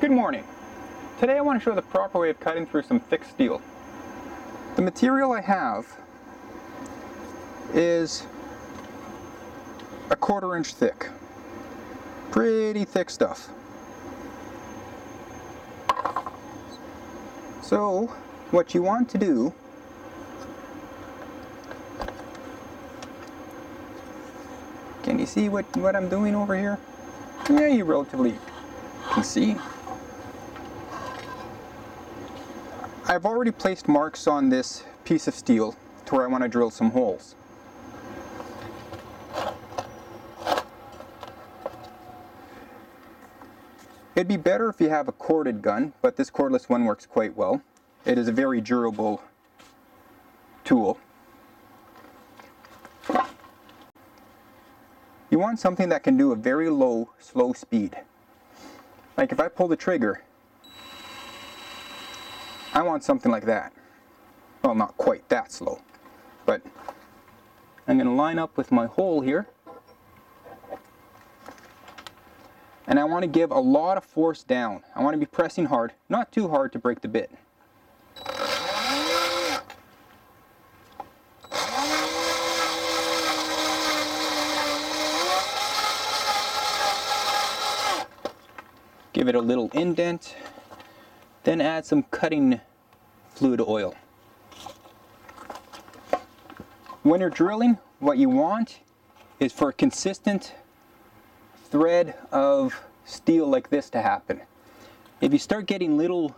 Good morning. Today I want to show the proper way of cutting through some thick steel. The material I have is a 1/4 inch thick. Pretty thick stuff. So what you want to do can you see what I'm doing over here? Yeah, you relatively can see. I've already placed marks on this piece of steel to where I want to drill some holes. It'd be better if you have a corded gun, but this cordless one works quite well. It is a very durable tool. You want something that can do a very low, slow speed. Like if I pull the trigger, I want something like that. Well, not quite that slow, but I'm going to line up with my hole here. And I want to give a lot of force down. I want to be pressing hard, not too hard to break the bit. Give it a little indent, then add some cutting fluid oil. When you're drilling, what you want is for a consistent thread of steel like this to happen. If you start getting little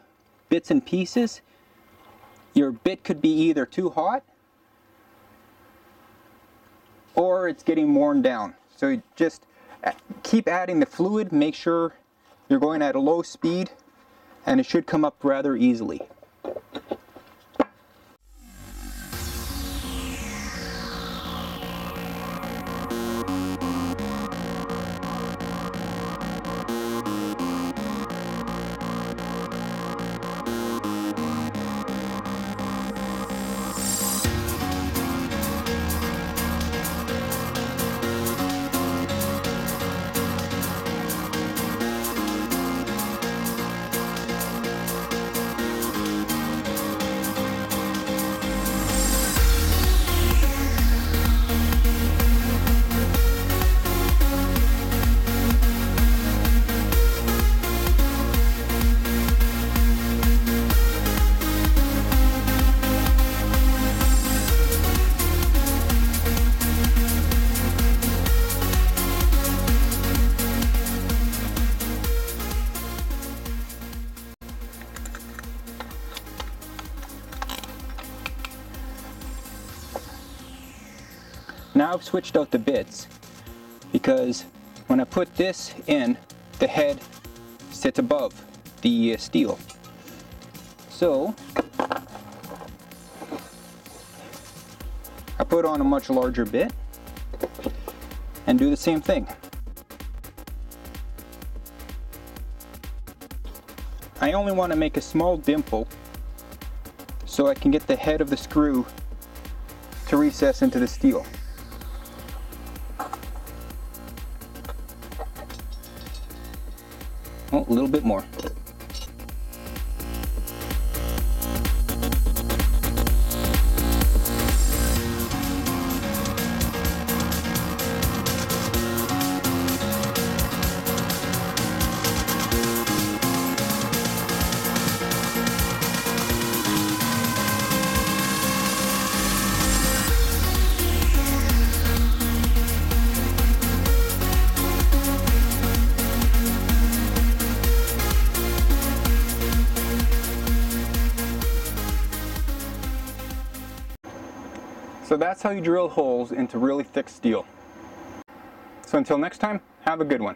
bits and pieces, your bit could be either too hot or it's getting worn down. So you just keep adding the fluid, make sure you're going at a low speed, and it should come up rather easily. Now I've switched out the bits because when I put this in, the head sits above the steel. So I put on a much larger bit and do the same thing. I only want to make a small dimple so I can get the head of the screw to recess into the steel. Oh, a little bit more. So that's how you drill holes into really thick steel. So until next time, have a good one.